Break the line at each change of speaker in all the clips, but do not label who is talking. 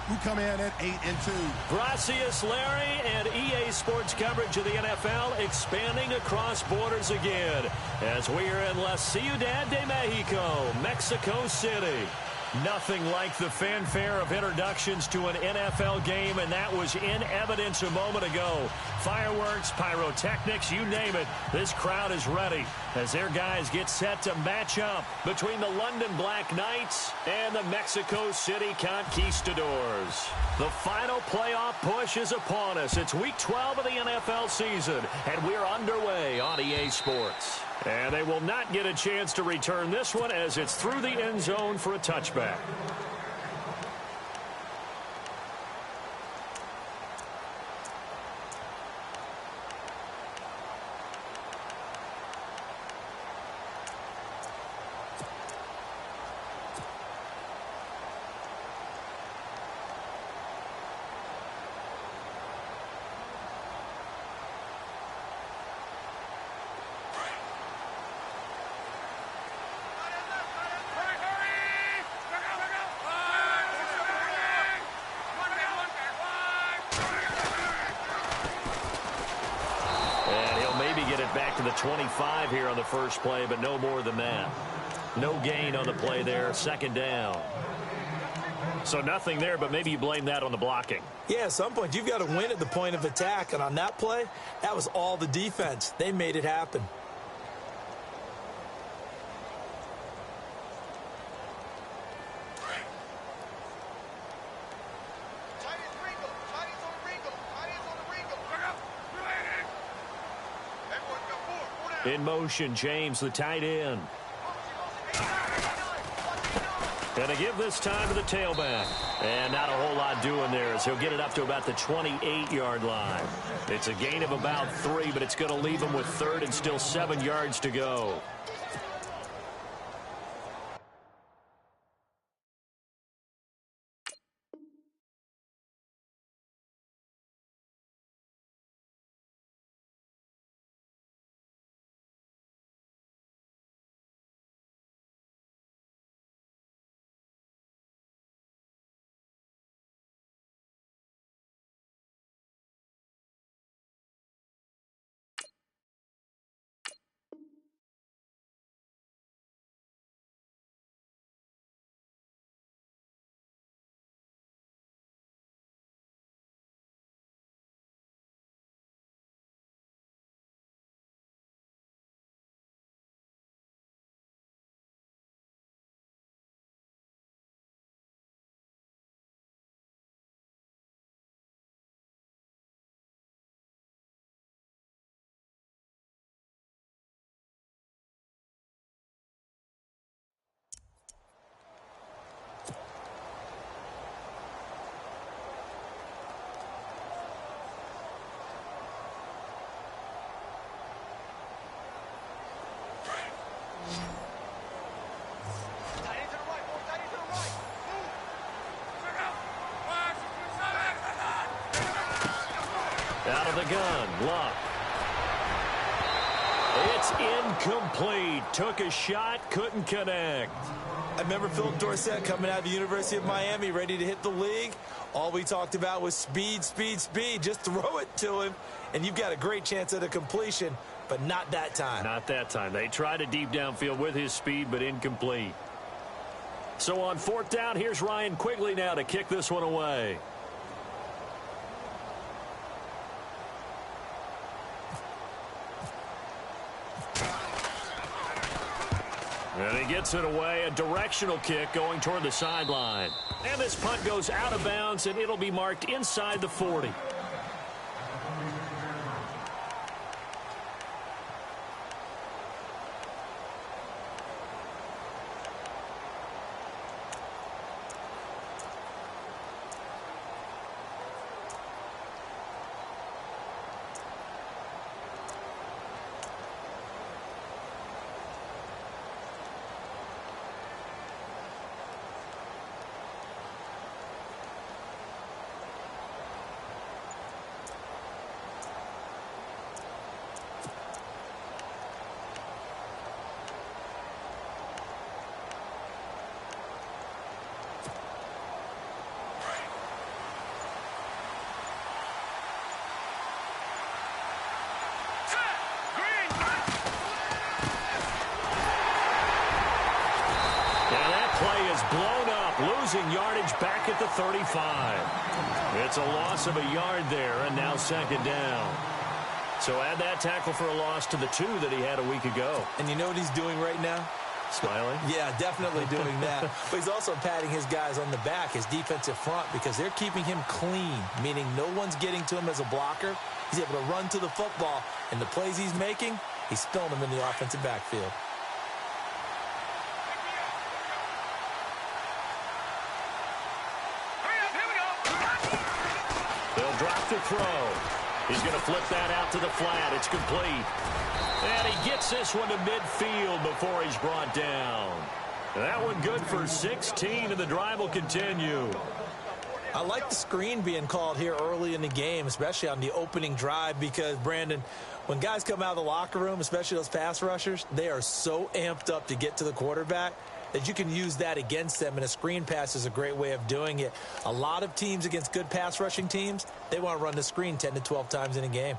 who come in at 8-2.
Gracias, Larry, and EA Sports coverage of the NFL expanding across borders again as we are in La Ciudad de Mexico, Mexico City. Nothing like the fanfare of introductions to an NFL game, and that was in evidence a moment ago. Fireworks, pyrotechnics, you name it. This crowd is ready as their guys get set to match up between the London Black Knights and the Mexico City Conquistadors. The final playoff push is upon us. It's Week 12 of the NFL season, and we're underway on EA Sports. And they will not get a chance to return this one as it's through the end zone for a touchback. Back to the 25 here on the first play, but no more than that. No gain on the play there. Second down. So nothing there, but maybe you blame that on the blocking.
Yeah, at some point you've got to win at the point of attack, and on that play, that was all the defense. They made it happen.
In motion, James, the tight end. Going to give this time to the tailback. And not a whole lot doing there as he'll get it up to about the 28-yard line. It's a gain of about 3, but it's going to leave him with third and still 7 yards to go. Out of the gun, Luck. It's incomplete. Took a shot, couldn't connect.
I remember Philip Dorsett coming out of the University of Miami, ready to hit the league. All we talked about was speed, speed, speed. Just throw it to him, and you've got a great chance at a completion, but not that time.
Not that time. They tried a deep downfield with his speed, but incomplete. So on fourth down, here's Ryan Quigley now to kick this one away. And he gets it away, a directional kick going toward the sideline. And this punt goes out of bounds, and it'll be marked inside the 40. losing yardage back at the 35. It's a loss of a yard there, and now second down. So add that tackle for a loss to the 2 that he had a week ago.
And you know what he's doing right now?
Smiling?
Yeah, definitely doing that. But he's also patting his guys on the back, his defensive front, because they're keeping him clean, meaning no one's getting to him as a blocker. He's able to run to the football, and the plays he's making, he's spilling them in the offensive backfield.
They'll drop to throw. He's going to flip that out to the flat. It's complete. And he gets this one to midfield before he's brought down. That one good for 16, and the drive will continue.
I like the screen being called here early in the game, especially on the opening drive, because, Brandon, when guys come out of the locker room, especially those pass rushers, they are so amped up to get to the quarterback that you can use that against them, and a screen pass is a great way of doing it. A lot of teams against good pass rushing teams, they want to run the screen 10 to 12 times in a game.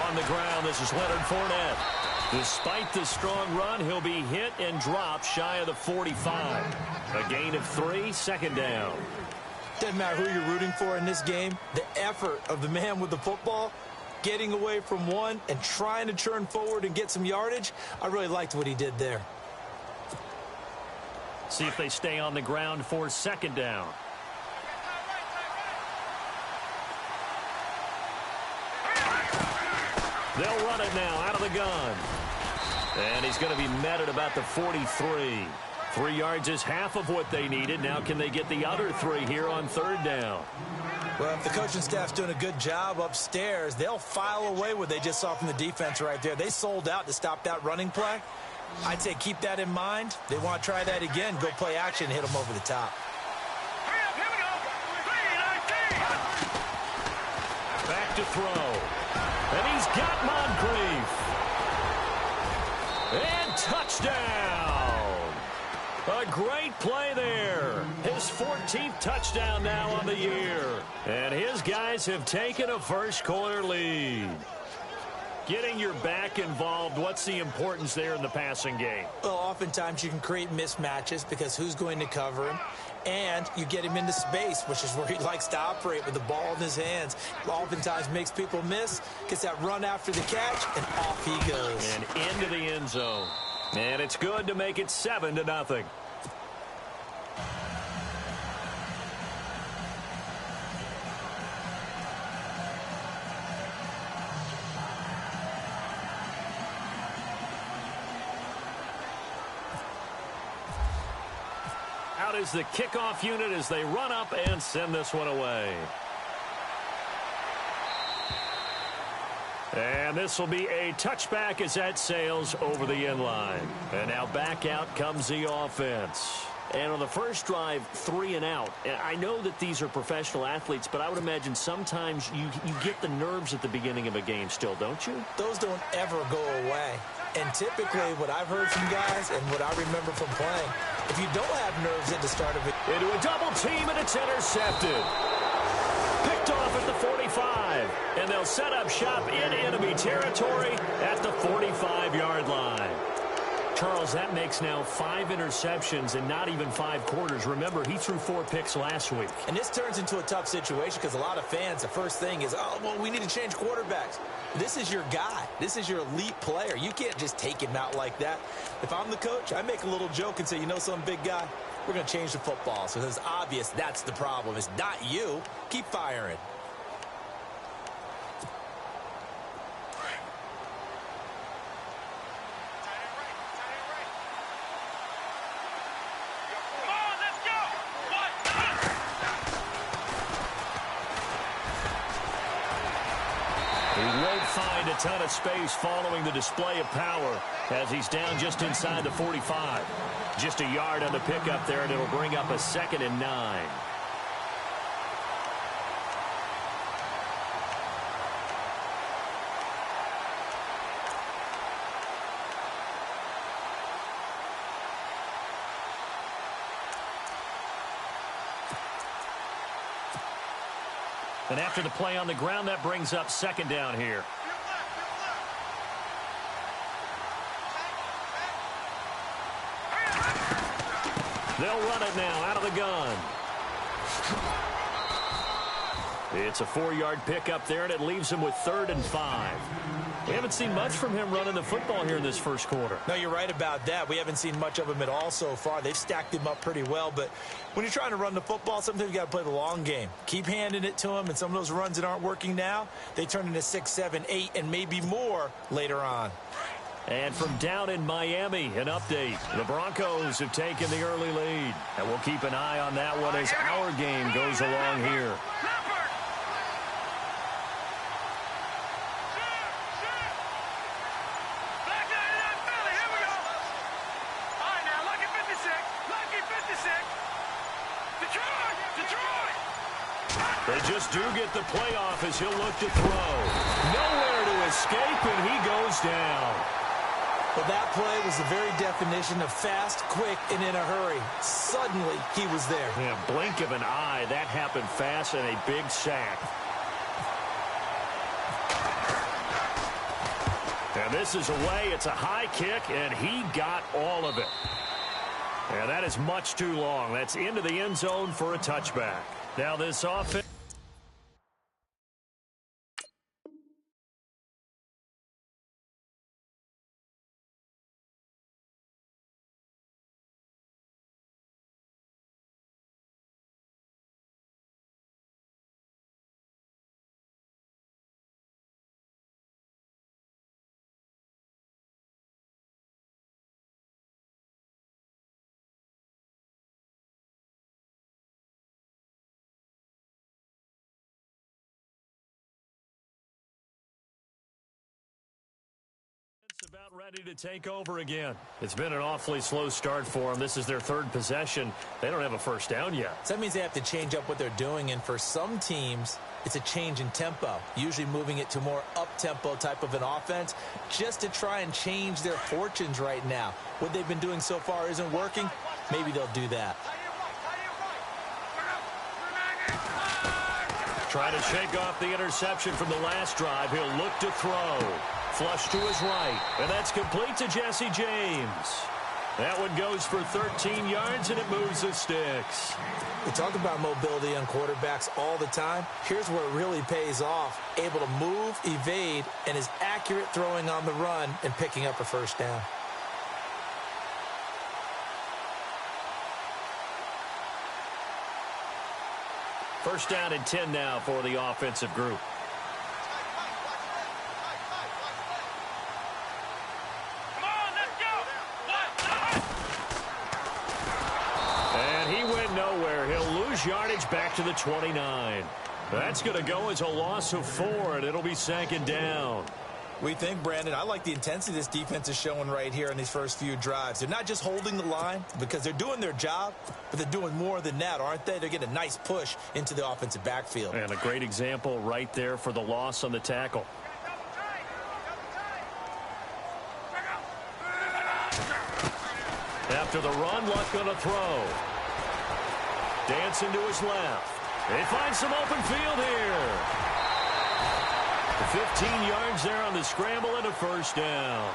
On the ground, this is Leonard Fournette. Despite the strong run, he'll be hit and dropped shy of the 45. A gain of 3, second down.
Doesn't matter who you're rooting for in this game. The effort of the man with the football, getting away from one and trying to turn forward and get some yardage, I really liked what he did there.
See if they stay on the ground for second down. They'll run it now out of the gun. And he's going to be met at about the 43. 3 yards is half of what they needed. Now can they get the other 3 here on third down?
Well, if the coaching staff's doing a good job upstairs, they'll file away what they just saw from the defense right there. They sold out to stop that running play. I'd say keep that in mind. They want to try that again. Go play action, hit them over the top.
Back to throw. And he's got Moncrief. And touchdown. A great play there. His 14th touchdown now on the year. And his guys have taken a first-quarter lead. Getting your back involved, what's the importance there in the passing game?
Well, oftentimes you can create mismatches because who's going to cover him? And you get him into space, which is where he likes to operate with the ball in his hands. Oftentimes makes people miss, gets that run after the catch, and off he goes.
And into the end zone. And it's good to make it 7-0. Out is the kickoff unit as they run up and send this one away. And this will be a touchback as that sails over the end line. And now back out comes the offense. And on the first drive, 3 and out. And I know that these are professional athletes, but I would imagine sometimes you get the nerves at the beginning of a game still, don't you?
Those don't ever go away. And typically what I've heard from guys and what I remember from playing, if you don't have nerves at the start of it.
Into a double team, and it's intercepted. Picked off at the 45. And they'll set up shop in enemy territory at the 45-yard line. Charles, that makes now 5 interceptions in not even 5 quarters. Remember, he threw 4 picks last week.
And this turns into a tough situation because a lot of fans, the first thing is, oh, well, we need to change quarterbacks. This is your guy. This is your elite player. You can't just take him out like that. If I'm the coach, I make a little joke and say, you know some big guy, we're going to change the football. So it's obvious that's the problem. It's not you. Keep firing.
Find a ton of space following the display of power as he's down just inside the 45. Just a yard on the pickup there, and it'll bring up a 2nd and 9. And after the play on the ground, that brings up second down here. They'll run it now out of the gun. It's a 4-yard pickup there, and it leaves him with 3rd and 5. We haven't seen much from him running the football here in this first quarter.
No, you're right about that. We haven't seen much of him at all so far. They've stacked him up pretty well, but when you're trying to run the football, sometimes you got to play the long game. Keep handing it to him, and some of those runs that aren't working now, they turn into 6, 7, 8, and maybe more later on.
And from down in Miami, an update. The Broncos have taken the early lead, and we'll keep an eye on that one as our game goes along here. They just do get the playoff as he'll look to throw. Nowhere to escape, and he goes down.
Well, that play was the very definition of fast, quick, and in a hurry. Suddenly, he was there.
Yeah, blink of an eye. That happened fast and a big sack. And this is away. It's a high kick, and he got all of it. And that is much too long. That's into the end zone for a touchback. Now this offense. About ready to take over again. It's been an awfully slow start for them. This is their 3rd possession. They don't have a first down yet.
So that means they have to change up what they're doing, and for some teams, it's a change in tempo, usually moving it to more up-tempo type of an offense just to try and change their fortunes right now. What they've been doing so far isn't working. Maybe they'll do that.
Trying to shake off the interception from the last drive. He'll look to throw. Flush to his right, and that's complete to Jesse James. That one goes for 13 yards, and it moves the sticks.
We talk about mobility on quarterbacks all the time. Here's where it really pays off. Able to move, evade, and is accurate throwing on the run and picking up a first down.
First down and 10 now for the offensive group. Yardage back to the 29. That's going to go as a loss of 4, and it'll be 2nd down.
We think, Brandon, I like the intensity this defense is showing right here in these first few drives. They're not just holding the line because they're doing their job, but they're doing more than that, aren't they? They're getting a nice push into the offensive backfield.
And a great example right there for the loss on the tackle. After the run, Luck going to throw. Dancing to his left. They find some open field here. 15 yards there on the scramble and a first down.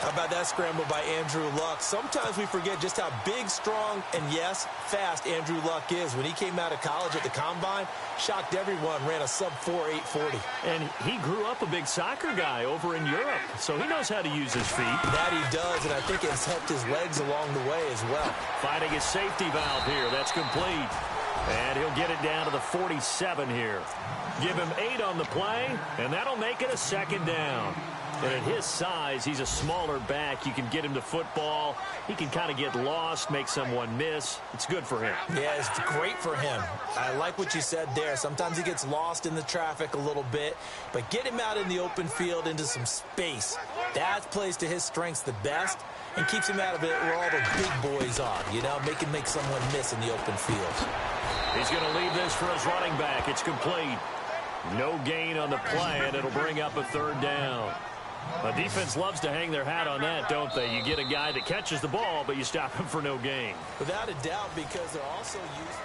How about that scramble by Andrew Luck? Sometimes we forget just how big, strong, and yes, fast Andrew Luck is. When he came out of college at the Combine, shocked everyone, ran a sub-4 840.
And he grew up a big soccer guy over in Europe, so he knows how to use his feet.
That he does, and I think it's helped his legs along the way as well.
Finding his safety valve here. That's complete. And he'll get it down to the 47 here. Give him 8 on the play, and that'll make it a 2nd down. And at his size, he's a smaller back. You can get him to football. He can kind of get lost, make someone miss. It's good for him.
Yeah, it's great for him. I like what you said there. Sometimes he gets lost in the traffic a little bit, but get him out in the open field into some space. That plays to his strengths the best and keeps him out of it where all the big boys are, you know, make someone miss in the open field.
He's going to leave this for his running back. It's complete. No gain on the play, and it'll bring up a 3rd down. The defense loves to hang their hat on that, don't they? You get a guy that catches the ball, but you stop him for no gain.
Without a doubt, because they're also used.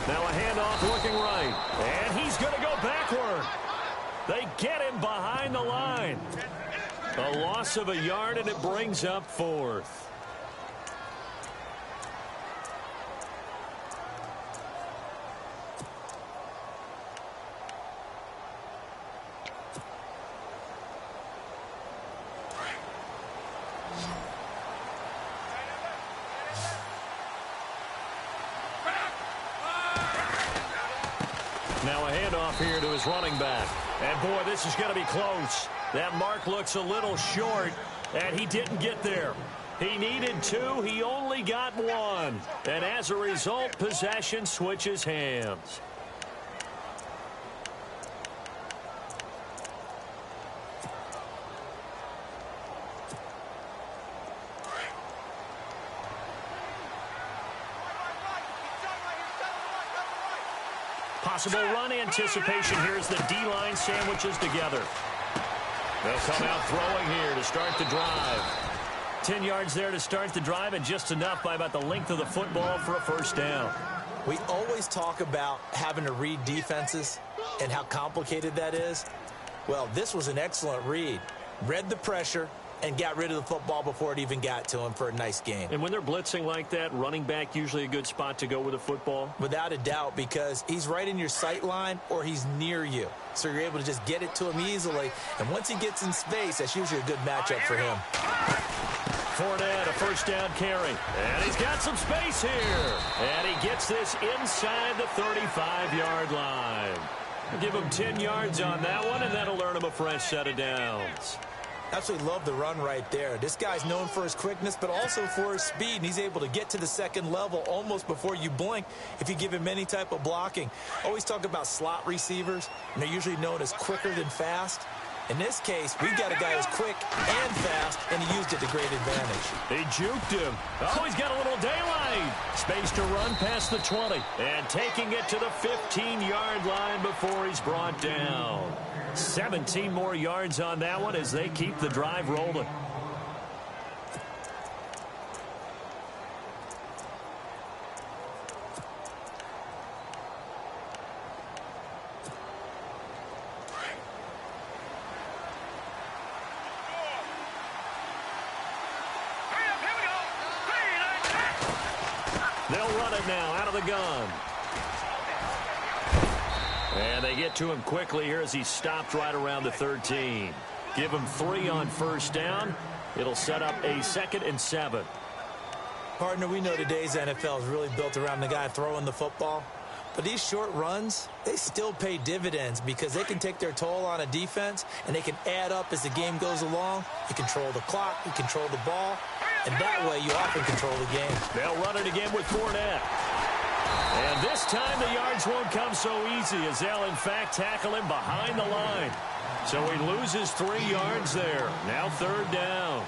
Now a handoff looking right. And he's going to go backward. They get him behind the line. A loss of a yard, and it brings up fourth. Now a handoff here to his running back. And, boy, this is going to be close. That mark looks a little short, and he didn't get there. He needed two. He only got one. And as a result, possession switches hands. Possible run anticipation here as the D-line sandwiches together. They'll come out throwing here to start the drive. 10 yards there to start the drive, and just enough by about the length of the football for a first down.
We always talk about having to read defenses and how complicated that is. Well, this was an excellent read. Read the pressure and got rid of the football before it even got to him for a nice gain.
And when they're blitzing like that, running back usually a good spot to go with the football?
Without a doubt, because he's right in your sight line or he's near you. So you're able to just get it to him easily. And once he gets in space, that's usually a good matchup for him.
Fournette, a first down carry. And he's got some space here. And he gets this inside the 35-yard line. Give him 10 yards on that one, and that'll earn him a fresh set of downs.
Absolutely love the run right there. This guy's known for his quickness, but also for his speed, and he's able to get to the second level almost before you blink if you give him any type of blocking. Always talk about slot receivers, and they're usually known as quicker than fast. In this case, we've got a guy who's quick and fast, and he used it to great advantage.
He juked him. Oh, he's got a little daylight. Space to run past the 20, and taking it to the 15-yard line before he's brought down. 17 more yards on that one as they keep the drive rolling. They'll run it now out of the gun. And they get to him quickly here as he's stopped right around the 13. Give him 3 on first down. It'll set up a 2nd and 7.
Partner, we know today's NFL is really built around the guy throwing the football. But these short runs, they still pay dividends because they can take their toll on a defense, and they can add up as the game goes along. You control the clock, you control the ball, and that way you often control the game.
They'll run it again with Fournette. And this time the yards won't come so easy as they'll, in fact, tackle him behind the line. So he loses 3 yards there. Now 3rd down.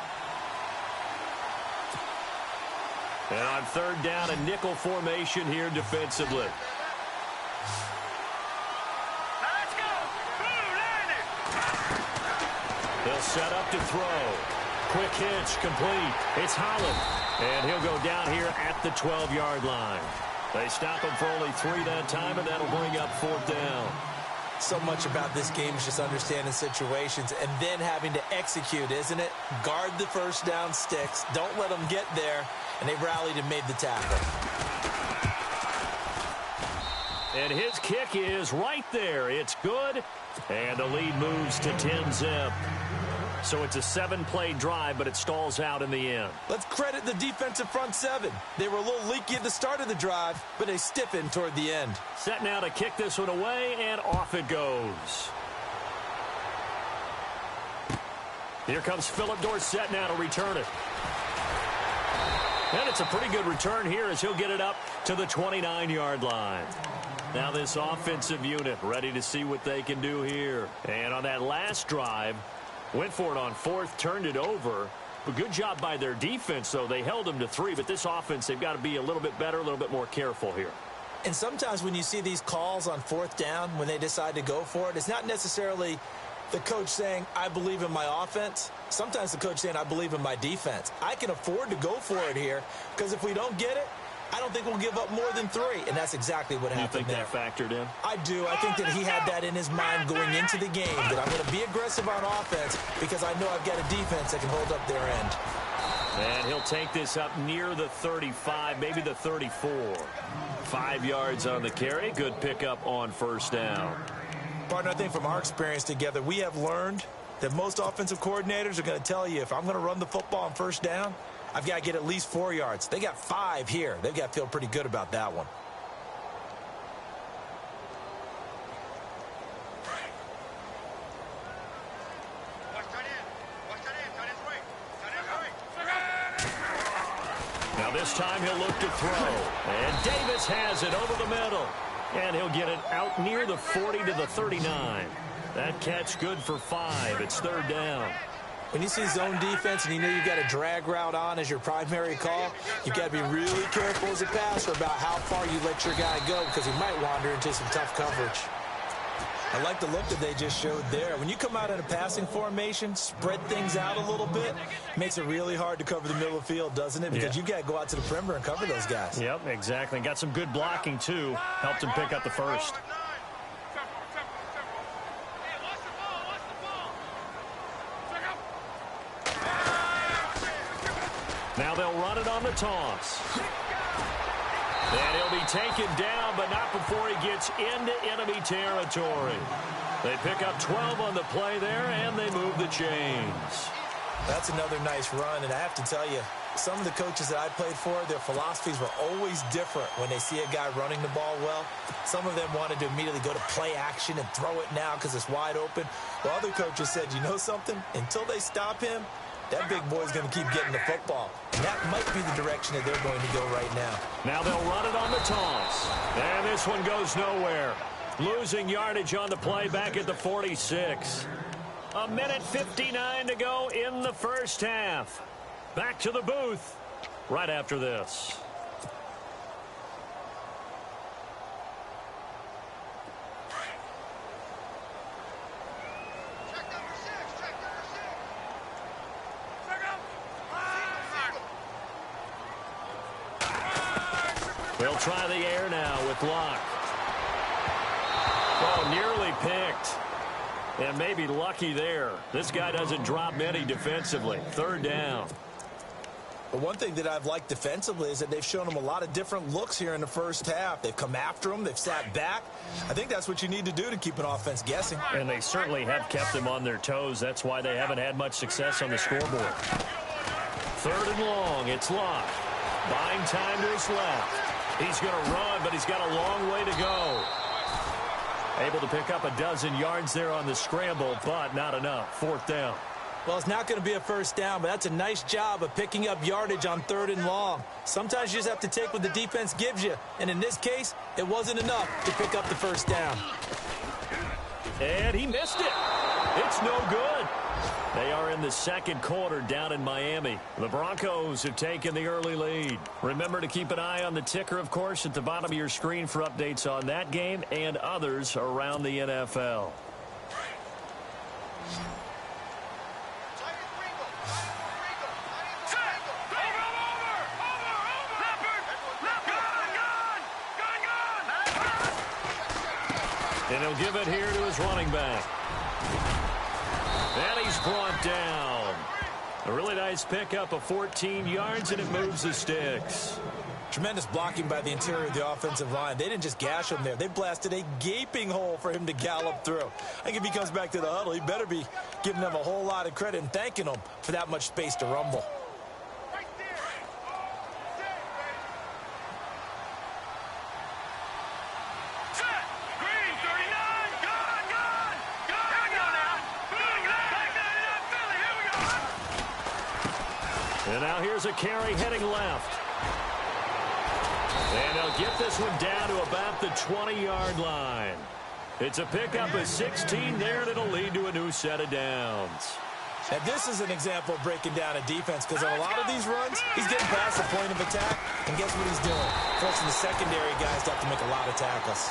And on 3rd down, a nickel formation here defensively.
Let's go.
They'll set up to throw. Quick hitch, complete. It's Holland. And he'll go down here at the 12-yard line. They stop him for only 3 that time, and that'll bring up 4th down.
So much about this game is just understanding situations and then having to execute, isn't it? Guard the first down sticks. Don't let them get there. And they rallied and made the tackle.
And his kick is right there. It's good. And the lead moves to 10-zip. So it's a 7-play drive, but it stalls out in the end.
Let's credit the defensive front 7. They were a little leaky at the start of the drive, but they stiffened toward the end.
Set now to kick this one away, and off it goes. Here comes Philip Dorsett now to return it. And it's a pretty good return here as he'll get it up to the 29-yard line. Now this offensive unit ready to see what they can do here. And on that last drive, went for it on 4th, turned it over. A good job by their defense, though. They held them to 3, but this offense, they've got to be a little bit better, a little bit more careful here.
And sometimes when you see these calls on 4th down, when they decide to go for it, it's not necessarily the coach saying, I believe in my offense. Sometimes the coach saying, I believe in my defense. I can afford to go for it here because if we don't get it, I don't think we'll give up more than 3, and that's exactly what happened there.
You think that factored in?
I do. I think that he had that in his mind going into the game, that I'm going to be aggressive on offense because I know I've got a defense that can hold up their end.
And he'll take this up near the 35, maybe the 34. 5 yards on the carry. Good pickup on first down.
Partner, I think from our experience together, we have learned that most offensive coordinators are going to tell you, if I'm going to run the football on first down, I've got to get at least 4 yards. They got 5 here. They've got to feel pretty good about that one.
Now this time he'll look to throw. And Davis has it over the middle. And he'll get it out near the 40 to the 39. That catch good for 5. It's third down.
When you see zone defense and you know you've got a drag route on as your primary call, you've got to be really careful as a passer about how far you let your guy go because he might wander into some tough coverage. I like the look that they just showed there. When you come out in a passing formation, spread things out a little bit, makes it really hard to cover the middle of the field, doesn't it? Because you've got to go out to the perimeter and cover those guys.
Yep, exactly. Got some good blocking, too. Helped him pick up the first. Now they'll run it on the toss. And he'll be taken down, but not before he gets into enemy territory. They pick up 12 on the play there, and they move the chains.
That's another nice run, and I have to tell you, some of the coaches that I played for, their philosophies were always different when they see a guy running the ball well. Some of them wanted to immediately go to play action and throw it now because it's wide open. While other coaches said, you know something? Until they stop him, that big boy's going to keep getting the football. And that might be the direction that they're going to go right now.
Now they'll run it on the toss. And this one goes nowhere. Losing yardage on the play back at the 46. 1:59 to go in the first half. Back to the booth right after this. They'll try the air now with Locke. Oh, nearly picked. And maybe lucky there. This guy doesn't drop many defensively. Third down.
But one thing that I've liked defensively is that they've shown him a lot of different looks here in the first half. They've come after him. They've sat back. I think that's what you need to do to keep an offense guessing.
And they certainly have kept them on their toes. That's why they haven't had much success on the scoreboard. Third and long. It's Locke. Buying time to his left. He's going to run, but he's got a long way to go. Able to pick up a dozen yards there on the scramble, but not enough. Fourth down.
Well, it's not going to be a first down, but that's a nice job of picking up yardage on third and long. Sometimes you just have to take what the defense gives you, and in this case, it wasn't enough to pick up the first down.
And he missed it. It's no good. They are in the second quarter down in Miami. The Broncos have taken the early lead. Remember to keep an eye on the ticker, of course, at the bottom of your screen for updates on that game and others around the NFL. And he'll give it here to his running back. And he's brought down. A really nice pickup of 14 yards, and it moves the sticks.
Tremendous blocking by the interior of the offensive line. They didn't just gash him there. They blasted a gaping hole for him to gallop through. I think if he comes back to the huddle, he better be giving them a whole lot of credit and thanking them for that much space to rumble.
And now here's a carry heading left. And they'll get this one down to about the 20-yard line. It's a pickup of 16 there, and it'll lead to a new set of downs.
Now, this is an example of breaking down a defense because on a lot of these runs, he's getting past the point of attack, and guess what he's doing? Forcing the secondary guys to have to make a lot of tackles.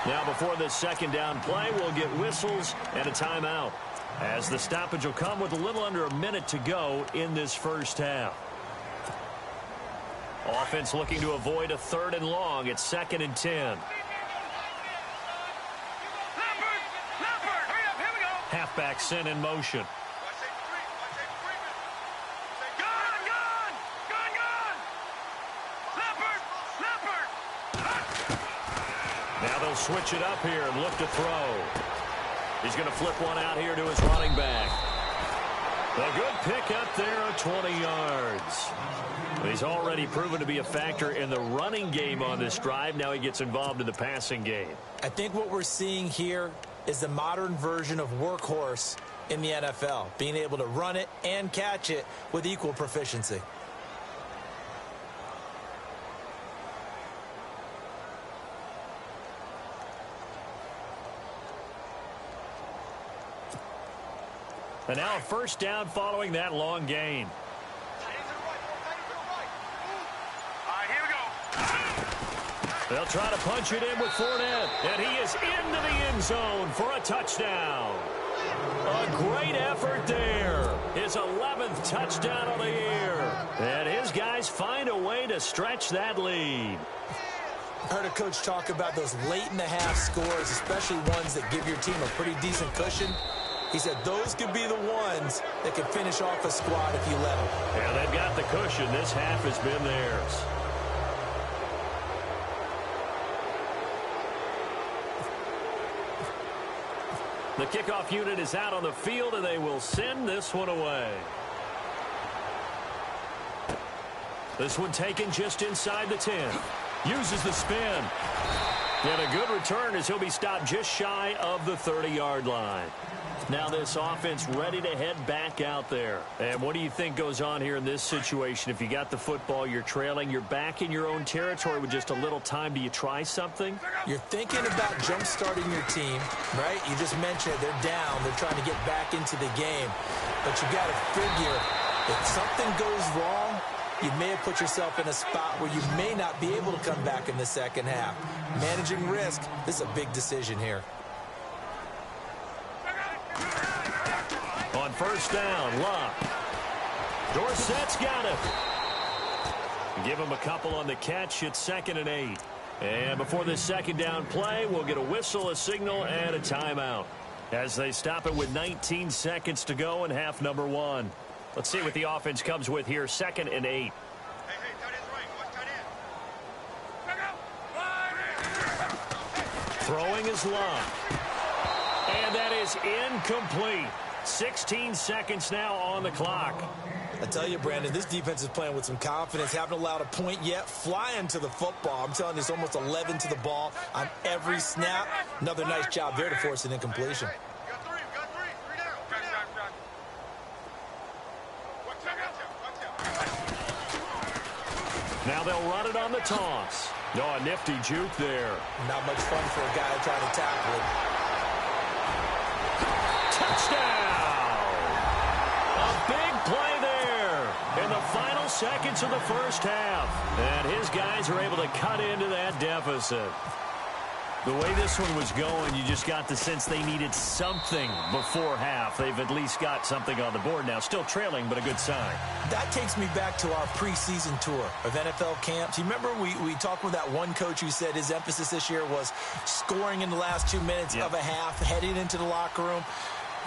Now, before this second down play, we'll get whistles and a timeout, as the stoppage will come with a little under a minute to go in this first half. Offense looking to avoid a 3rd and long. It's 2nd and 10. Halfback sent in motion. Now they'll switch it up here and look to throw. He's going to flip one out here to his running back. A good pick up there of 20 yards. He's already proven to be a factor in the running game on this drive. Now he gets involved in the passing game.
I think what we're seeing here is the modern version of workhorse in the NFL, being able to run it and catch it with equal proficiency.
And now a 1st down following that long gain. They'll try to punch it in with Fournette, and he is into the end zone for a touchdown. A great effort there. His 11th touchdown of the year. And his guys find a way to stretch that lead.
I heard a coach talk about those late-in-the-half scores, especially ones that give your team a pretty decent cushion. He said those could be the ones that could finish off a squad if you let them.
Yeah, they've got the cushion. This half has been theirs. The kickoff unit is out on the field, and they will send this one away. This one taken just inside the 10. Uses the spin. And a good return as he'll be stopped just shy of the 30-yard line. Now this offense ready to head back out there. And what do you think goes on here in this situation? If you got the football, you're trailing, you're back in your own territory with just a little time. Do you try something?
You're thinking about jump-starting your team, right? You just mentioned they're down. They're trying to get back into the game. But you got to figure if something goes wrong, you may have put yourself in a spot where you may not be able to come back in the second half. Managing risk, this is a big decision here.
On 1st down, Luck. Dorsett's got it. Give him a couple on the catch. It's 2nd and 8. And before this 2nd down play, we'll get a whistle, a signal, and a timeout as they stop it with 19 seconds to go in half number 1. Let's see what the offense comes with here. 2nd and 8. Throwing is Luck. And that is incomplete. 16 seconds now on the clock.
I tell you, Brandon, this defense is playing with some confidence. Haven't allowed a point yet. Flying to the football. I'm telling you, it's almost 11 to the ball on every snap. Another nice job there to force an incompletion.
Now they'll run it on the toss. No, a nifty juke there.
Not much fun for a guy trying to tackle it.
Touchdown! A big play there in the final seconds of the 1st half. And his guys are able to cut into that deficit. The way this one was going, you just got the sense they needed something before half. They've at least got something on the board now. Still trailing, but a good sign.
That takes me back to our preseason tour of NFL camps. You remember we talked with that one coach who said his emphasis this year was scoring in the last 2 minutes of a half, heading into the locker room.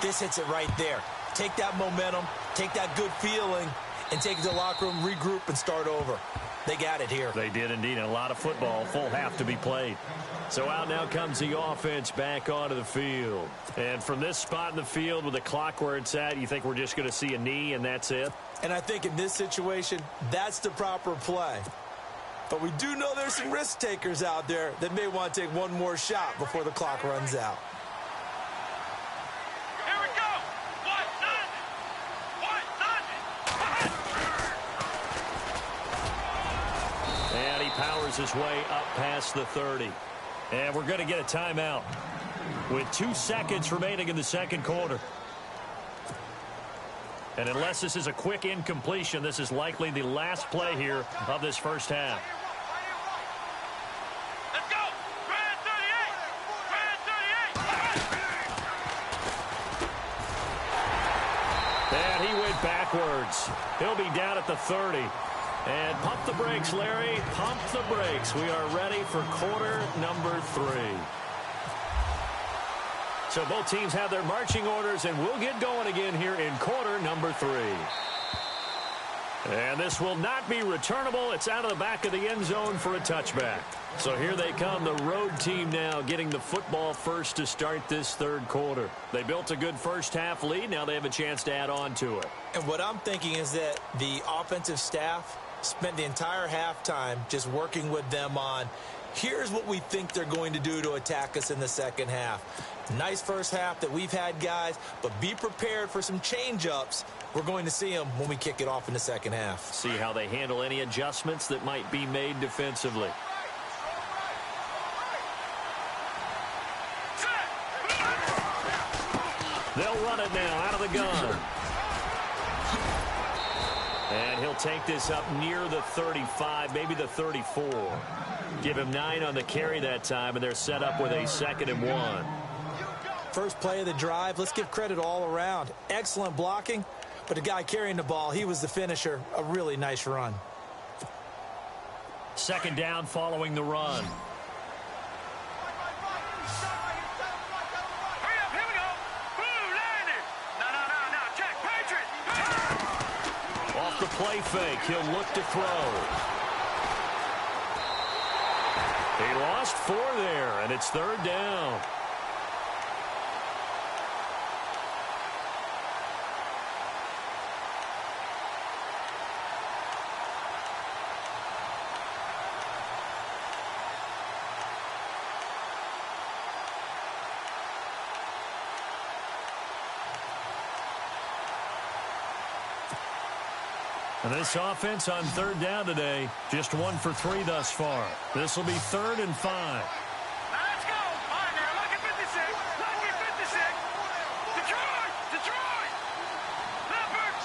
This hits it right there. Take that momentum, take that good feeling, and take it to the locker room, regroup, and start over. They got it here.
They did indeed. And a lot of football, full half to be played. So out now comes the offense back onto the field. And from this spot in the field with the clock where it's at, you think we're just going to see a knee and that's it?
And I think in this situation, that's the proper play. But we do know there's some risk takers out there that may want to take one more shot before the clock runs out.
Here we go.
And he powers his way up past the 30. And we're going to get a timeout with 2 seconds remaining in the 2nd quarter. And unless this is a quick incompletion, this is likely the last play here of this 1st half.
Let's go. Grand 38.
And he went backwards. He'll be down at the 30. And pump the brakes, Larry. Pump the brakes. We are ready for quarter number 3. So both teams have their marching orders, and we'll get going again here in quarter number 3. And this will not be returnable. It's out of the back of the end zone for a touchback. So here they come, the road team now getting the football first to start this third quarter. They built a good first half lead. Now they have a chance to add on to it.
And what I'm thinking is that the offensive staff spent the entire halftime just working with them on, here's what we think they're going to do to attack us in the second half. Nice first half that we've had, guys, but be prepared for some change-ups. We're going to see them when we kick it off in the second half.
See how they handle any adjustments that might be made defensively. They'll run it now out of the gun. And he'll take this up near the 35, maybe the 34. Give him 9 on the carry that time, and they're set up with a 2nd and 1.
First play of the drive, let's give credit all around. Excellent blocking, but the guy carrying the ball, he was the finisher. A really nice run.
2nd down following the run. Off the play fake, he'll look to throw. He lost 4 there, and it's 3rd down. And this offense on 3rd down today, just 1 for 3 thus far. This will be 3rd and 5.
Now let's go. All right, now, lucky 56. Lucky 56. Detroit. Leopard.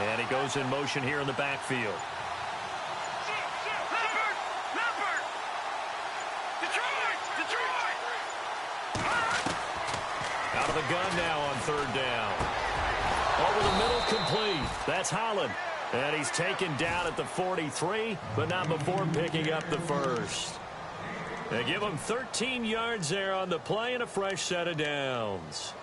And he goes in motion here in the backfield.
Leopard. Detroit.
Out of the gun now on 3rd down. Over the middle, complete. That's Holland. And he's taken down at the 43, but not before picking up the first. They give him 13 yards there on the play and a fresh set of downs.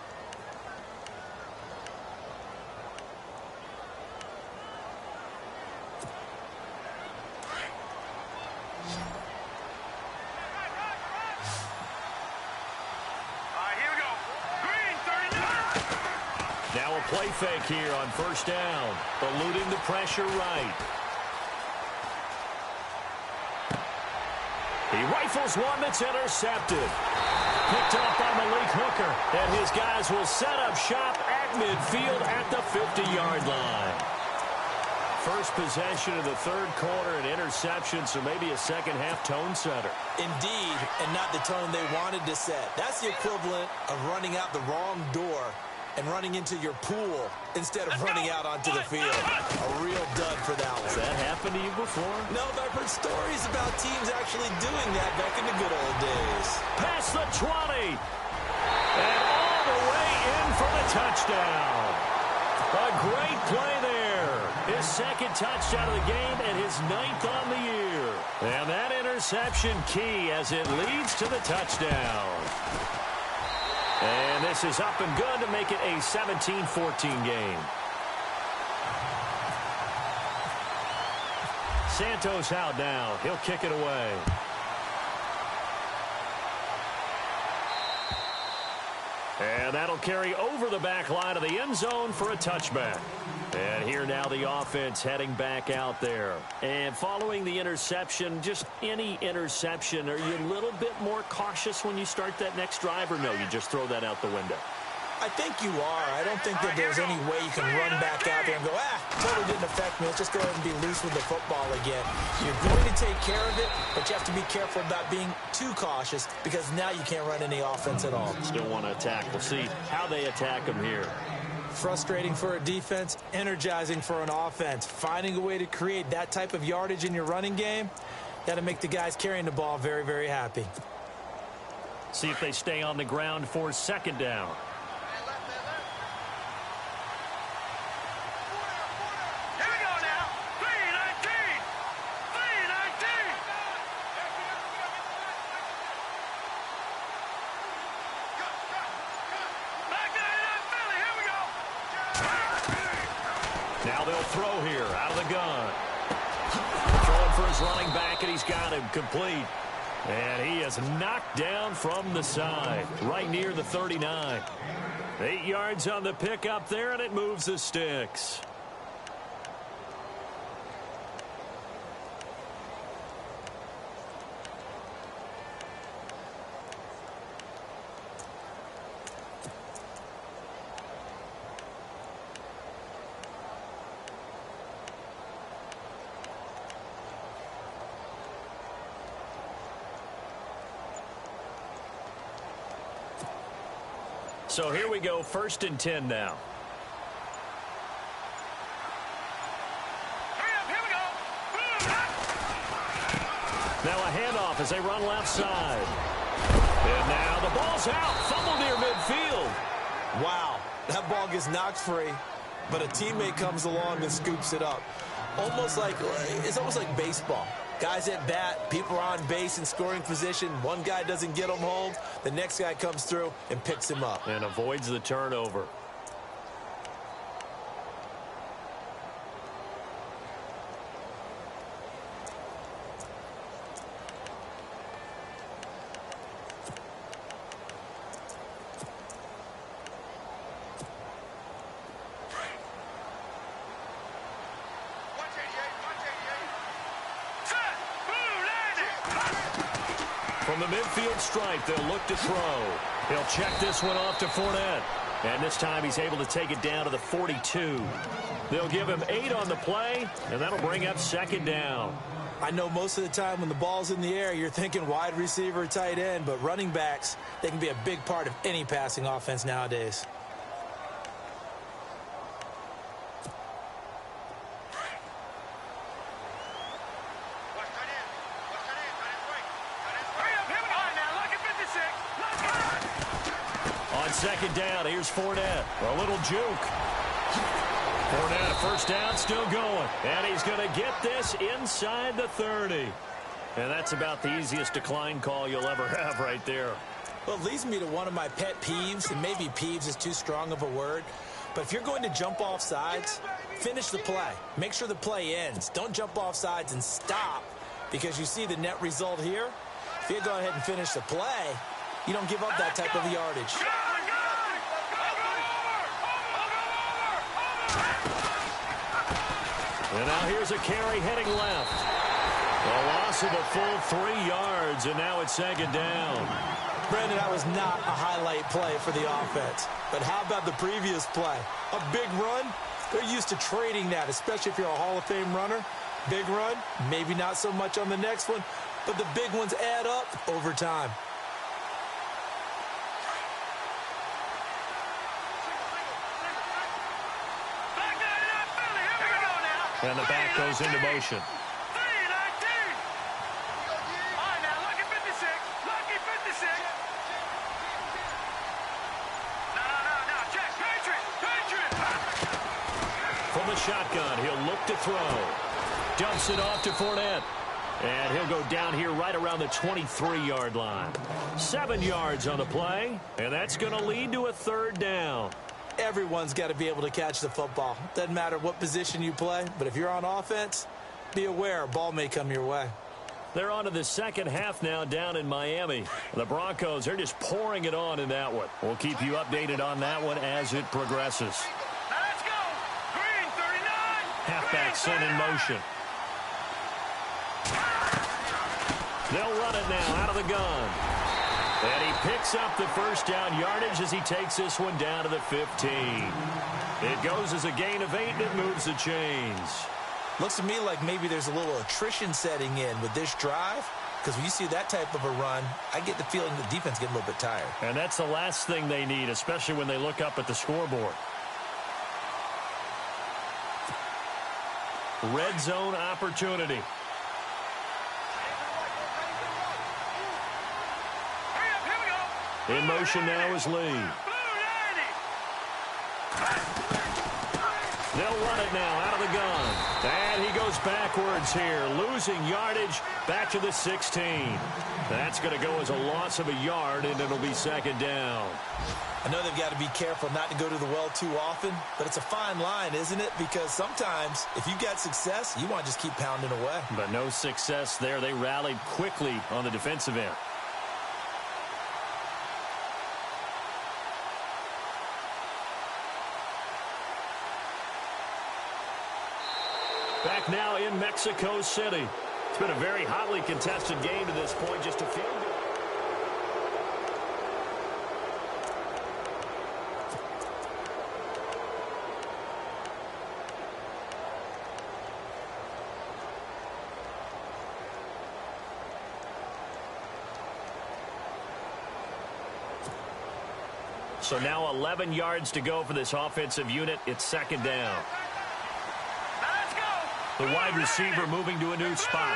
Now a play fake here on 1st down. Eluding the pressure right. He rifles one that's intercepted. Picked up by Malik Hooker. And his guys will set up shop at midfield at the 50-yard line. First possession of the third quarter, an interception, so maybe a second half tone setter.
Indeed, and not the tone they wanted to set. That's the equivalent of running out the wrong door and running into your pool instead of running out onto the field. A real dud for that one.
Has that happened to you before?
No, but I've heard stories about teams actually doing that back in the good old days.
Past the 20. And all the way in for the touchdown. A great play there. His second touchdown of the game and his 9th on the year. And that interception key as it leads to the touchdown. And this is up and good to make it a 17-14 game. Santos out now. He'll kick it away. And that'll carry over the back line of the end zone for a touchback. And here now the offense heading back out there. And following the interception, just any interception, are you a little bit more cautious when you start that next drive, or no, you just throw that out the window?
I think you are. I don't think that there's any way you can run back out there and go, totally didn't affect me. Let's just go ahead and be loose with the football again. You're going to take care of it, but you have to be careful about being too cautious because now you can't run any offense at all.
Still want to attack. We'll see how they attack them here.
Frustrating for a defense, energizing for an offense. Finding a way to create that type of yardage in your running game, that'll make the guys carrying the ball very, very happy.
See if they stay on the ground for second down.
Here we go now.
They'll throw here out of the gun. Throwing for his running back, and he's got him complete. And he is knocked down from the side, right near the 39. 8 yards on the pickup there, and it moves the sticks. So here we go, 1st and 10 now.
Here we go.
Now a handoff as they run left side. And now the ball's out. Fumble near midfield.
Wow, that ball gets knocked free, but a teammate comes along and scoops it up. It's almost like baseball. Guys at bat, people are on base in scoring position. One guy doesn't get him home. The next guy comes through and picks him up.
And avoids the turnover. From the midfield stripe, they'll look to throw. He'll check this one off to Fournette. And this time he's able to take it down to the 42. They'll give him 8 on the play, and that'll bring up 2nd down.
I know most of the time when the ball's in the air, you're thinking wide receiver, tight end, but running backs, they can be a big part of any passing offense nowadays.
On 2nd down, here's Fournette. A little juke. Fournette, a 1st down, still going. And he's going to get this inside the 30. And that's about the easiest decline call you'll ever have right there.
Well, it leads me to one of my pet peeves, and maybe peeves is too strong of a word. But if you're going to jump off sides, finish the play. Make sure the play ends. Don't jump off sides and stop, because you see the net result here. If you go ahead and finish the play, you don't give up that type of yardage.
And now here's a carry heading left. A loss of a full 3 yards, and now it's 2nd down.
Brandon, that was not a highlight play for the offense. But how about the previous play? A big run? They're used to trading that, especially if you're a Hall of Fame runner. Big run, maybe not so much on the next one, but the big ones add up over time.
And the back goes into motion. From the shotgun, he'll look to throw. Dumps it off to Fournette. And he'll go down here right around the 23-yard line. 7 yards on the play, and that's going to lead to a 3rd down.
Everyone's got to be able to catch the football. Doesn't matter what position you play, but if you're on offense, be aware a ball may come your way.
They're on to the 2nd half now down in Miami. The Broncos, they're just pouring it on in that one. We'll keep you updated on that one as it progresses.
Let's go. Green 39.
Halfback sent in motion. They'll run it now out of the gun. And he picks up the 1st down yardage as he takes this one down to the 15. It goes as a gain of 8, and it moves the chains.
Looks to me like maybe there's a little attrition setting in with this drive, because when you see that type of a run, I get the feeling the defense get a little bit tired.
And that's the last thing they need, especially when they look up at the scoreboard. Red zone opportunity. In motion now is Lee. They'll run it now out of the gun. And he goes backwards here, losing yardage back to the 16. That's going to go as a loss of a yard, and it'll be second down.
I know they've got to be careful not to go to the well too often, but it's a fine line, isn't it? Because sometimes if you've got success, you want to just keep pounding away.
But no success there. They rallied quickly on the defensive end. Back now in Mexico City. It's been a very hotly contested game to this point, just a few. So now 11 yards to go for this offensive unit. It's second down. The wide receiver moving to a new spot.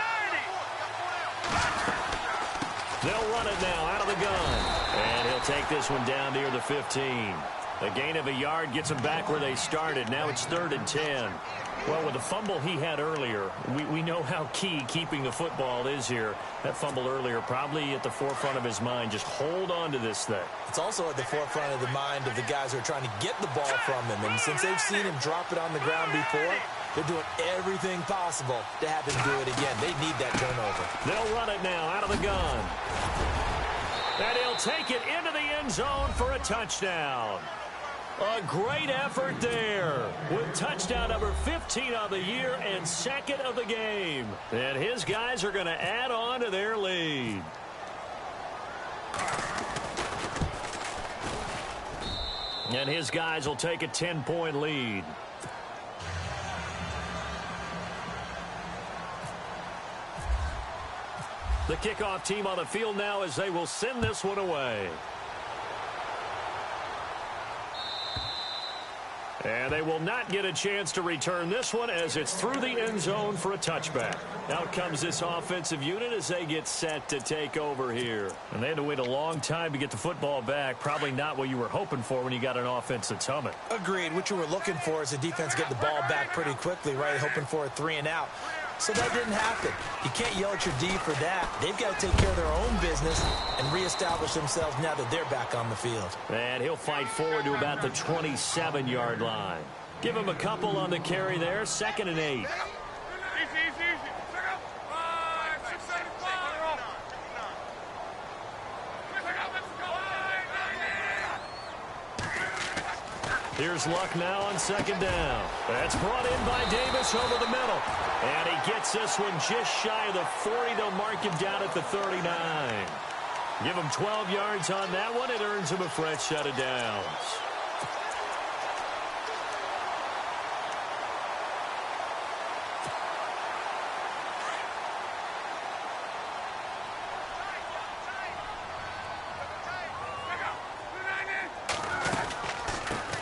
They'll run it now out of the gun. And he'll take this one down near the 15. A gain of a yard gets them back where they started. Now it's 3rd and 10. Well, with the fumble he had earlier, we know how key keeping the football is here. That fumble earlier probably at the forefront of his mind. Just hold on to this thing.
It's also at the forefront of the mind of the guys who are trying to get the ball from him. And since they've seen him drop it on the ground before, they're doing everything possible to have him do it again. They need that turnover.
They'll run it now out of the gun. And he'll take it into the end zone for a touchdown. A great effort there with touchdown number 15 of the year and 2nd of the game. And his guys are going to add on to their lead. And his guys will take a 10-point lead. The kickoff team on the field now as they will send this one away. And they will not get a chance to return this one as it's through the end zone for a touchback. Out comes this offensive unit as they get set to take over here. And they had to wait a long time to get the football back. Probably not what you were hoping for when you got an offense that's humming.
Agreed. What you were looking for is the defense get the ball back pretty quickly, right? Hoping for a 3 and out. So that didn't happen. You can't yell at your D for that. They've got to take care of their own business and reestablish themselves now that they're back on the field.
And he'll fight forward to about the 27-yard line. Give him a couple on the carry there. 2nd and 8. Here's Luck now on 2nd down. That's brought in by Davis over the middle. And he gets this one just shy of the 40. They'll mark him down at the 39. Give him 12 yards on that one. It earns him a fresh set of downs.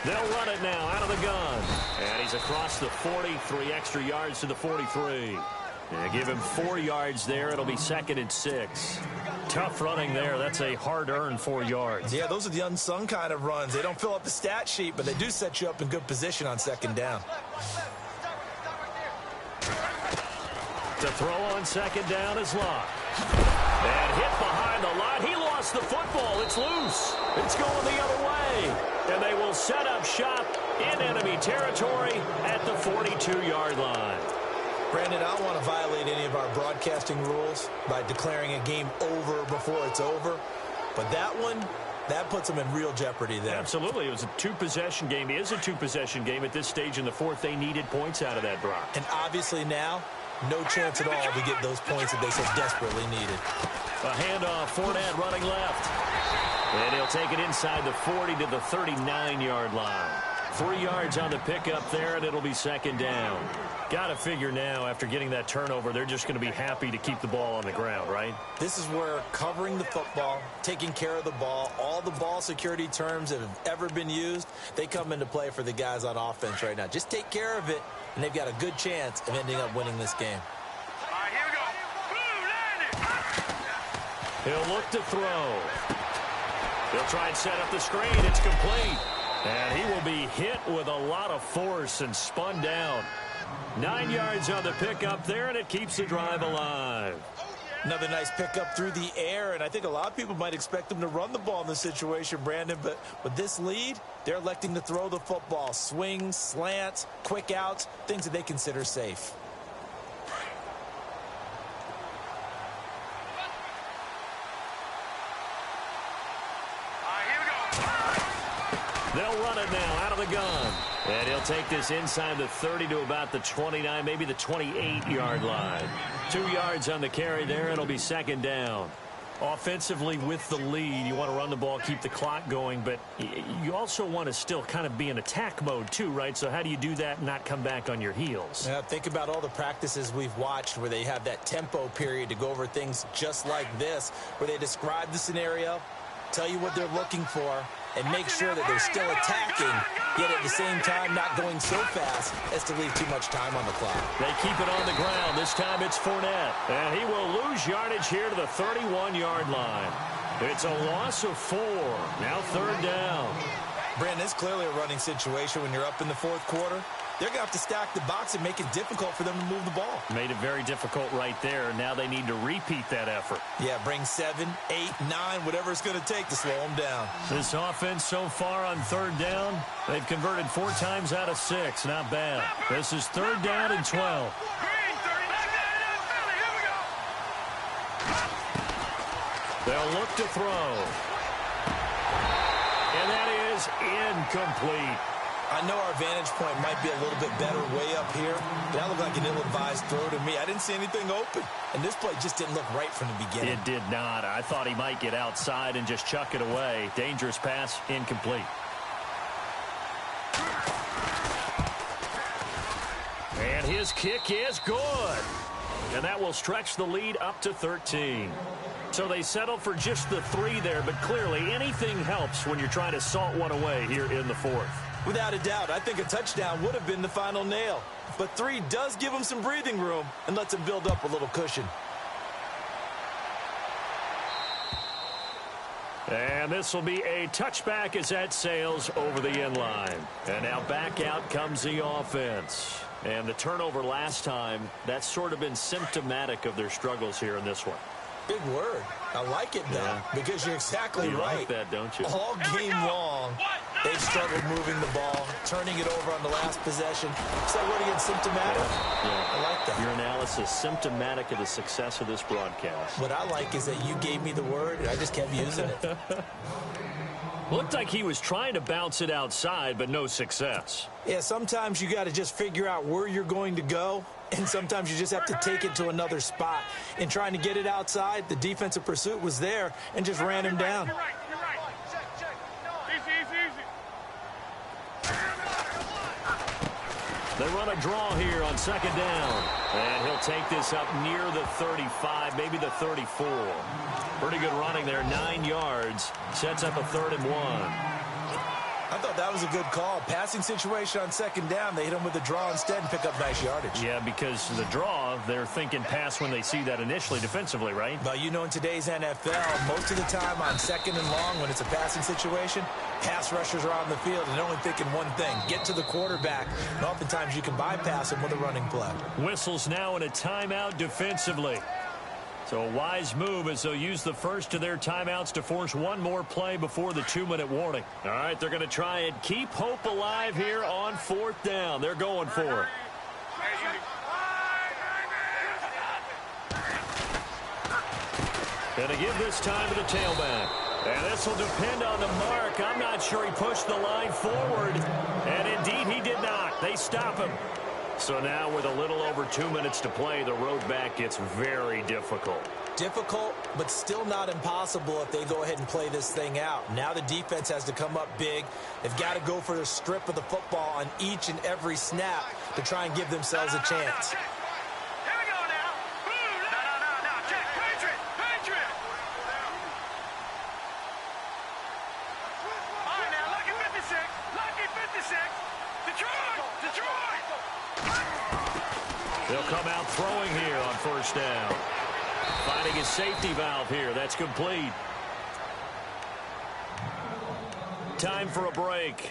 They'll run it now out of the gun. And he's across the 40, 3 extra yards to the 43. And give him 4 yards there. It'll be 2nd and 6. Tough running there. That's a hard-earned 4 yards.
Yeah, those are the unsung kind of runs. They don't fill up the stat sheet, but they do set you up in good position on 2nd down.
To throw on 2nd down is Luck. And hit behind the line. He lost the football. It's loose. It's going the other way. And they will set up shop in enemy territory at the 42-yard line.
Brandon, I don't want to violate any of our broadcasting rules by declaring a game over before it's over. But that one, that puts them in real jeopardy there.
Absolutely. It was a 2-possession game. It is a 2-possession game at this stage in the 4th. They needed points out of that drop.
And obviously now, no chance at all to get those points that they so desperately needed.
A handoff, Fournette running left. And he'll take it inside the 40 to the 39-yard line. 3 yards on the pickup there, and it'll be 2nd down. Got to figure now, after getting that turnover, they're just going to be happy to keep the ball on the ground, right?
This is where covering the football, taking care of the ball, all the ball security terms that have ever been used, they come into play for the guys on offense right now. Just take care of it, and they've got a good chance of ending up winning this game.
All right, here we go. Boom, landed.
He'll look to throw. He'll try and set up the screen. It's complete. And he will be hit with a lot of force and spun down. 9 yards on the pickup there, and it keeps the drive alive.
Another nice pickup through the air, and I think a lot of people might expect them to run the ball in this situation, Brandon, but with this lead, they're electing to throw the football. Swings, slants, quick outs, things that they consider safe.
They'll run it now out of the gun. And he'll take this inside the 30 to about the 29, maybe the 28-yard line. 2 yards on the carry there. It'll be second down. Offensively with the lead, you want to run the ball, keep the clock going, but you also want to still kind of be in attack mode too, right? So how do you do that and not come back on your heels?
Yeah, think about all the practices we've watched where they have that tempo period to go over things just like this, where they describe the scenario, tell you what they're looking for, and make sure that they're still attacking, yet at the same time not going so fast as to leave too much time on the clock.
They keep it on the ground. This time it's Fournette. And he will lose yardage here to the 31-yard line. It's a loss of 4. Now third down.
Brandon, it's clearly a running situation when you're up in the fourth quarter. They're going to have to stack the box and make it difficult for them to move the ball.
Made it very difficult right there. Now they need to repeat that effort.
Yeah, bring 7, 8, 9, whatever it's going to take to slow them down.
This offense so far on third down, they've converted 4 times out of 6. Not bad. This is third down and 12. They'll look to throw. And that is incomplete.
I know our vantage point might be a little bit better way up here, but that looked like an ill-advised throw to me. I didn't see anything open, and this play just didn't look right from the beginning.
It did not. I thought he might get outside and just chuck it away. Dangerous pass, incomplete. And his kick is good. And that will stretch the lead up to 13. So they settle for just the 3 there, but clearly anything helps when you're trying to salt one away here in the fourth.
Without a doubt, I think a touchdown would have been the final nail. But 3 does give them some breathing room and lets them build up a little cushion.
And this will be a touchback as that sails over the end line. And now back out comes the offense. And the turnover last time, that's sort of been symptomatic of their struggles here in this one.
Big word. I like it, though, because you're exactly
you
right.
Like that, don't you?
All game long, they've struggled moving the ball, turning it over on the last possession. Is that word again, symptomatic?
Yeah.
I like that.
Your analysis, symptomatic of the success of this broadcast.
What I like is that you gave me the word, and I just kept using it.
Looked like he was trying to bounce it outside, but no success.
Yeah, sometimes you got to just figure out where you're going to go, and sometimes you just have to take it to another spot. In trying to get it outside, the defensive pursuit was there and just ran him down.
You're right. Check. Easy.
They run a draw here on second down. And he'll take this up near the 35, maybe the 34. Pretty good running there, 9 yards. Sets up a 3rd and 1.
I thought that was a good call. Passing situation on second down. They hit him with a draw instead and pick up nice yardage.
Yeah, because the draw, they're thinking pass when they see that initially defensively, right?
But you know, in today's NFL, most of the time on second and long, when it's a passing situation, pass rushers are on the field and they're only thinking one thing, get to the quarterback. And oftentimes you can bypass him with a running play.
Whistles now in a timeout defensively. So a wise move as they'll use the first of their timeouts to force one more play before the 2-minute warning. All right, they're going to try and keep hope alive here on 4th down. They're going for it. Going to give this time to the tailback. And this will depend on the mark. I'm not sure he pushed the line forward. And indeed, he did not. They stop him. So now with a little over 2 minutes to play, the road back gets very difficult.
Difficult, but still not impossible if they go ahead and play this thing out. Now the defense has to come up big. They've got to go for the strip of the football on each and every snap to try and give themselves a chance.
Here we go now. No. Check. Patriot. All right, now, lucky 56. Detroit.
They'll come out throwing here on 1st down. Finding his safety valve here. That's complete. Time for a break.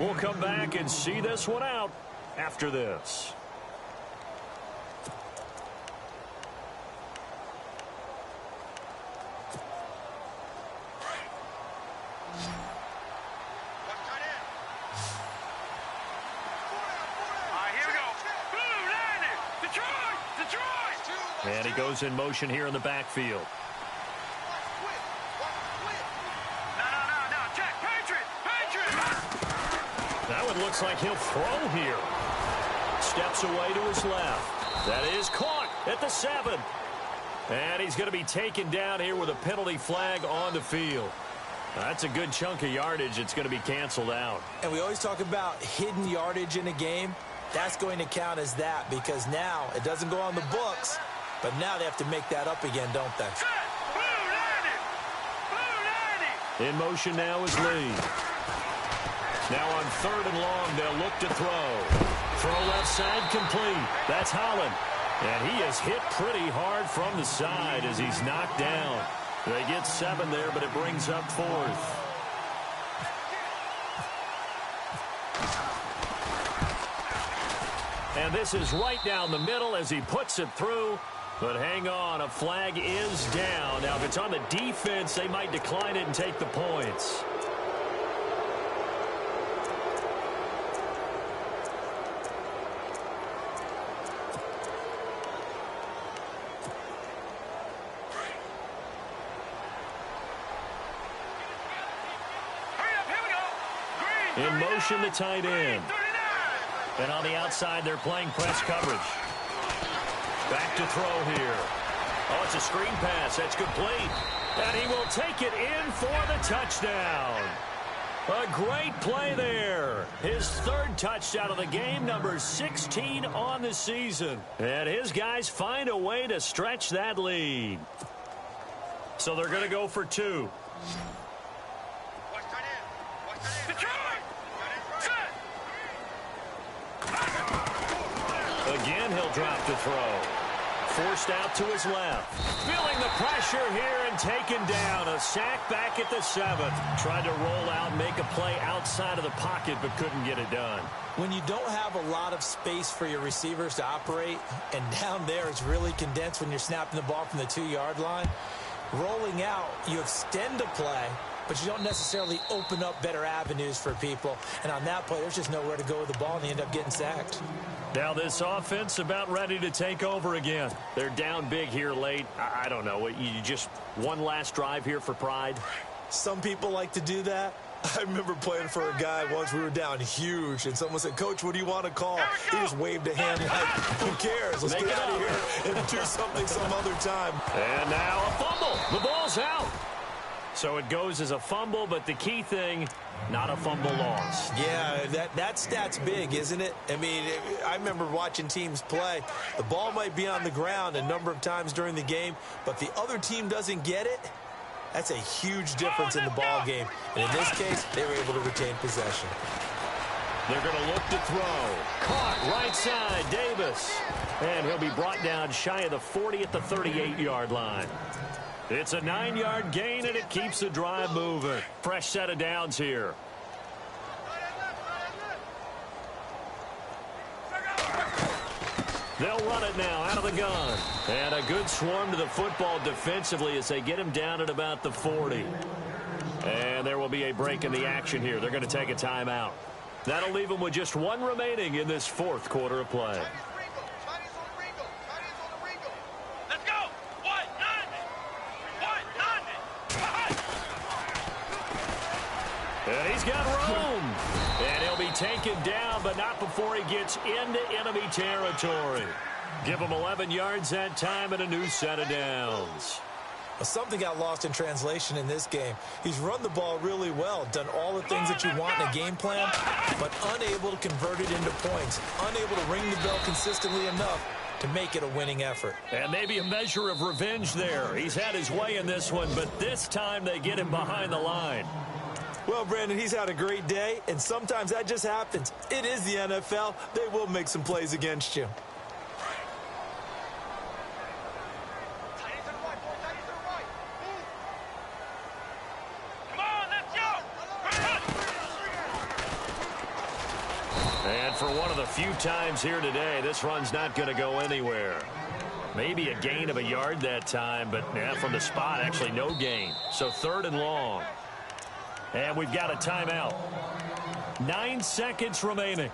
We'll come back and see this one out after this. And he goes in motion here in the backfield.
No, check, Patriot!
That one looks like he'll throw here. Steps away to his left. That is caught at the 7. And he's going to be taken down here with a penalty flag on the field. That's a good chunk of yardage. It's going to be canceled out.
And we always talk about hidden yardage in a game. That's going to count as that because now it doesn't go on the books, but now they have to make that up again, don't they?
In motion now is Lee. Now on 3rd and long, they'll look to throw. Throw left side complete. That's Holland. And he is hit pretty hard from the side as he's knocked down. They get 7 there, but it brings up 4th. And this is right down the middle as he puts it through. But hang on, a flag is down. Now, if it's on the defense, they might decline it and take the points. In motion, the tight end. And on the outside, they're playing press coverage. Back to throw here. Oh, it's a screen pass. That's complete. And he will take it in for the touchdown. A great play there. His 3rd touchdown of the game, number 16 on the season. And his guys find a way to stretch that lead. So they're going to go for 2. Again, he'll drop to throw. Forced out to his left. Feeling the pressure here and taken down. A sack back at the 7. Tried to roll out, make a play outside of the pocket, but couldn't get it done.
When you don't have a lot of space for your receivers to operate, and down there it's really condensed when you're snapping the ball from the 2-yard line, rolling out, you extend a play, but you don't necessarily open up better avenues for people. And on that play, there's just nowhere to go with the ball, and they end up getting sacked.
Now this offense about ready to take over again. They're down big here late. I don't know. You just one last drive here for pride?
Some people like to do that. I remember playing for a guy once. We were down huge, and someone said, "Coach, what do you want to call?" He just waved a hand like, "Who cares? Let's get out of here and do something some other time."
And now a fumble. The ball's out. So it goes as a fumble, but the key thing, not a fumble loss.
Yeah, that stat's big, isn't it? I mean, I remember watching teams play. The ball might be on the ground a number of times during the game, but the other team doesn't get it. That's a huge difference in the ball game. And in this case, they were able to retain possession.
They're going to look to throw. Caught right side, Davis. And he'll be brought down shy of the 40 at the 38-yard line. It's a 9-yard gain, and it keeps the drive moving. Fresh set of downs here. They'll run it now out of the gun. And a good swarm to the football defensively as they get him down at about the 40. And there will be a break in the action here. They're going to take a timeout. That'll leave them with just 1 remaining in this 4th quarter of play. And he's got room. And he'll be taken down, but not before he gets into enemy territory. Give him 11 yards that time and a new set of downs.
Well, something got lost in translation in this game. He's run the ball really well, done all the things that you want in a game plan, but unable to convert it into points, unable to ring the bell consistently enough to make it a winning effort.
And maybe a measure of revenge there. He's had his way in this one, but this time they get him behind the line.
Well, Brandon, he's had a great day, and sometimes that just happens. It is the NFL. They will make some plays against you.
for one of the few times here today, this run's not going to go anywhere. Maybe a gain of a yard that time, but yeah, from the spot, actually no gain. So 3rd and long. And we've got a timeout. 9 seconds remaining.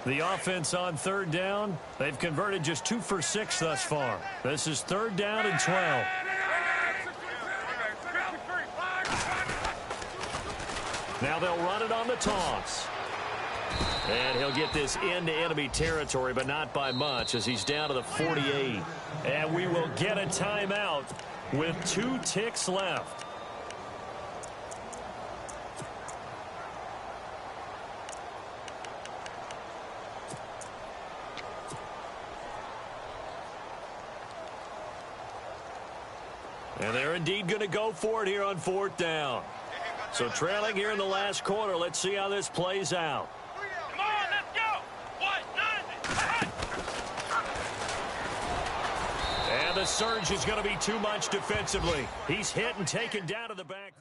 The offense on 3rd down, they've converted just 2 for 6 thus far. This is 3rd down and 12. Now they'll run it on the toss. And he'll get this into enemy territory, but not by much, as he's down to the 48. And we will get a timeout with 2 ticks left. And they're indeed going to go for it here on 4th down. So trailing here in the last quarter. Let's see how this plays out.
Come on, let's go. What? Nothing.
And the surge is going to be too much defensively. He's hit and taken down to the back.